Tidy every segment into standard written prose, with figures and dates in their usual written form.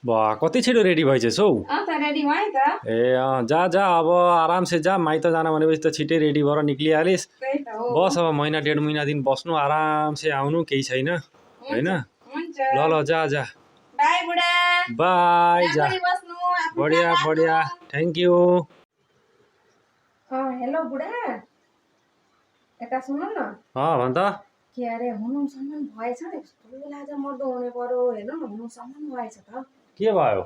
वाह कति छिटो रेडी भइछस् हौ। रेडी भएँ त। ए जा जा अब आरामसे जा, माइत जान भनेपछि त छिटै रेडी भएर निक्लिहालिस्। त्यही त हो। बस अब महिना डेढ महिना दिन बस्नु, आरामसे आउनु, केही छैन हैन। हुन्छ। ल जा जा। बाई बुढा। बाई जा। राम्ररी बस्नु, आफ्नो बढिया ख्याल बढिया, राख्नु। Thank you. हेलो बुढा, यता सुन्नु न। भन त। के अरे हुनुसम्म भएछ नि, कस्तो लाज मर्दो हुने पर्यो। हेर्नु न, हुनुसम्म भएछ त। के भयो?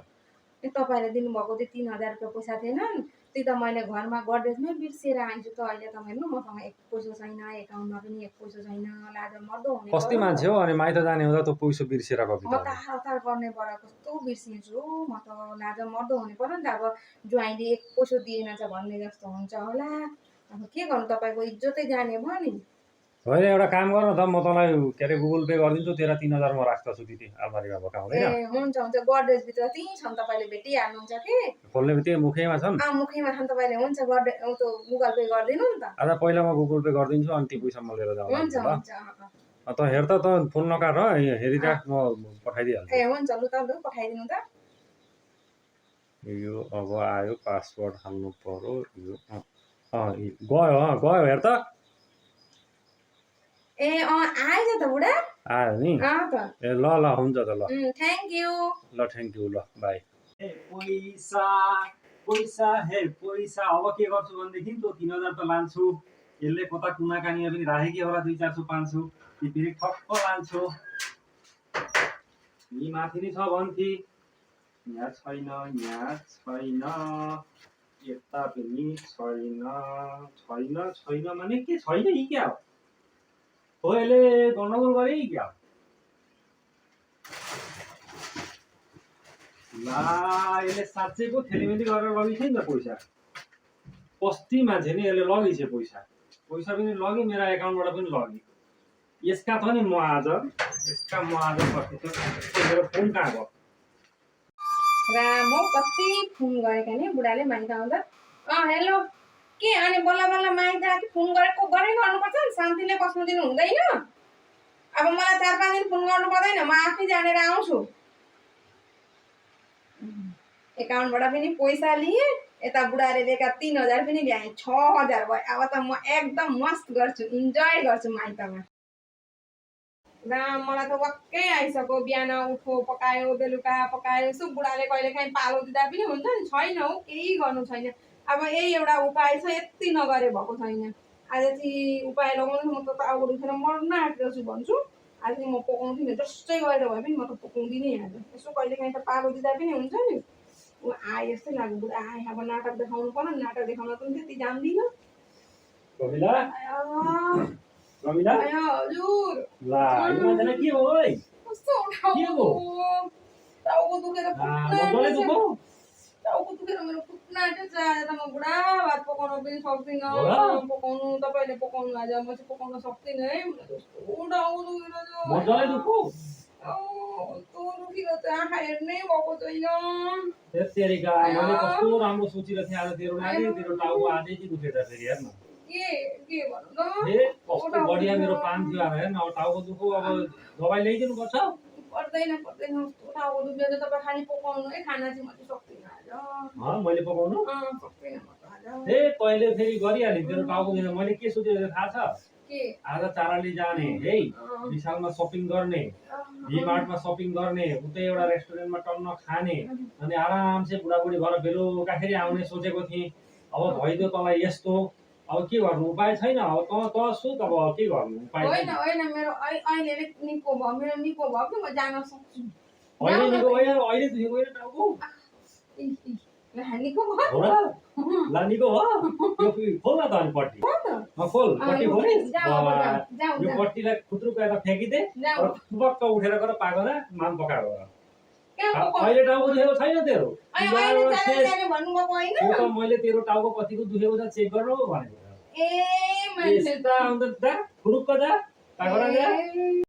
तपाईँले दिनुभएको त्यो 3000 रुपियाँ पैसा थिएन, त्यो त मैले घरमा गडरेजमै बिर्सिएर आइन्छु त। अहिले त हेर्नु मसँग 1 पैसा छैन, एकाउन्टमा पनि 1 पैसा छैन। लाज मर्दो हुने कस्ती मान्छे हो अनि माइत जाने हुँदा त पैसा बिर्सिएर गयो त। हतार हतार गर्ने पर कस्तो बिर्सिन्छु म त। लाज मर्दो हुने पर्यो नि त। अब ज्वाइँले 1 पैसा दिएन छ भन्ने जस्तो हुन्छ होला। अब के गर्नु, तपाईँको इज्जतै जाने भयो नि। होइन एउटा काम गर न त, म तँलाई के अरे गुगल पे गरिदिन्छु, तेरा 3000 म राख्दछु त्यति अलमारीमा बोकाउँदैन। ए हुन्छ हुन्छ, गडरेजभित्र त्यहीँ छन्, तपाईँले भेटिहाल्नुहुन्छ कि। खोल्ने बित्तिकै मुखैमा छन्। मुखैमा छन् तपाईँले। हुन्छ, गडरेज गुगल पे गरिदिनु नि त। आज पहिला म गुगल पे गरिदिन्छु अनि ती पैसा म लिएर जाउँला हुन्छ ल। हुन्छ। त हेर त फोन नकाट ह, हेरिराख, म पठाइदिइहाल्छु। ए हुन्छ, लु त लु पठाइदिनु त। यो अब आयो, पासवर्ड हाल्नु पर्यो। यो गयो गयो, हेर त। ए आएछ त बुढा। आयो नि। त। ए ल हुन्छ त ल। Thank you. ल थ्याङ्क यू, ल बाई। ए पैसा पैसा हे पैसा, अब के गर्छु भनेदेखि त्यो 3000 त लान्छु, यसले कता कुना कानीमा पनि राखेकै होला, 200, 400, 500 ती फेरि ठक्क लान्छु। यी माथि नै छ भन्थे, यहाँ छैन, यहाँ छैन, यता पनि छैन। छैन छैन माने के छैन, यी क्या हो? यसले गन्डगोल गरे क्या? ला यसले साँच्चै पो थेलिमेली गरेर लगिछ नि त पैसा। कस्ती मान्छे नि, यसले लगिछ पैसा। पैसा पनि लग्यो, मेरो एकाउन्टबाट पनि लग्यो। यसका त नि म आज कति मेरो फोन कहाँ गयो? राम हो, कति फोन गरेका नि बुढाले माइत आउँदा। हेलो, के अनि बल्ल बल्ल माइत आएको फोन गरेको गर्नुपर्छ नि, शान्तिले बस्नु दिनु हुँदैन। अब मलाई 4-5 दिन फोन गर्नु पर्दैन, म आफै जानेर आउँछु। एकाउन्टबाट पनि पैसा लिए, यता बुढाले दिएका 3000 पनि ल्याएँ, 6000 भयो। अब त म एकदम मस्त गर्छु, इन्जोय गर्छु माइतमा। राम, मलाई त वाक्कै आइसक्यो। बिहान उठो पकायो, बेलुका पकायो। यसो बुढाले कहिलेकाहीँ पालो दिँदा पनि हुन्छ नि, छैन हौ, केही गर्नु छैन। अब यही एउटा उपाय छ, यति नगरे भएको छैन। आज चाहिँ उपाय लगाउनु, म त टाउको दुखेर मर्न आँटेको छु भन्छु। आज चाहिँ म पकाउँदिनँ, जस्तै गरेर भए पनि म त पकाउँदिनँ आज। यसो कहिलेकाहीँ त पालो दिँदा पनि हुन्छ नि। ऊ आए जस्तै लाग्यो, बुढा आए। अब नाटक देखाउनु पर्यो, नाटक देखाउन पनि त्यति जान्दिनँ। रमिला हजुर। ला यो मान्छेलाई के हो ओइ? कस्तो टाउको दुखेर टाउको दुखेर मेरो फुट्न आँट्यो। आज त म बुढा भात पकाउन पनि सक्दिनँ। पकाउनु तपाईँले पकाउनु, आज म चाहिँ पकाउन सक्दिनँ है। कस्तो टाउको दुखेर मजाले दुखो। कस्तो दुखेर त आँखा हेर्नै भएको छैन। तेरिका मैले कस्तो राम्रो सोचिरहेको थिएँ आज तेरो लागि, तेरो टाउको आजै चाहिँ दुखेछ फेरि हेर्न। के भन्नु त? कस्तो बढिया मेरो प्लान थियो आज। हेर्न टाउको दुखो, अब दबाई ल्याइदिनु पर्छ। पर्दैन कस्तो टाउको दुखेर तपाईँ खालि पकाउनु है, खाना चाहिँ मैले सक्दिनँ आज। मैले पकाउनु सक्दिनँ म त आज। तैँले फेरि गरिहाल्यो तेरो टाउको दुखेर। मैले के सोचेको थाहा छ? आज चाराली जाने है, विशालमा सपिङ गर्ने, भीमार्टमा सपिङ गर्ने, उतै एउटा रेस्टुरेन्टमा टन्न खाने, अनि आरामसे बुढाबुढी भएर बेलुकाखेरि आउने सोचेको थिएँ। अब भइदियो तँलाई यस्तो। अब के गर्नु, उपाय छैन। अब त सोच, अब के गर्नु उपाय? होइन मेरो अहिले निको भयो, मेरो निको भयो कि म जान सक्छु। अहिले निको भयो, अहिले दुखेको होइन टाउको। निको भयो ला निको भयो। यो खोल न त अनि पट्टी। खोल पट्टी खोले। यो पट्टीलाई खुत्रुको यता फ्याँकिदे, टुपक्क उठेर गएर पागोरा माम पकाएको। अहिले टाउको दुखेको छैन तेरो? मैले तेरो टाउको कतिको दुखेको छ चेक गर्नु भनेको।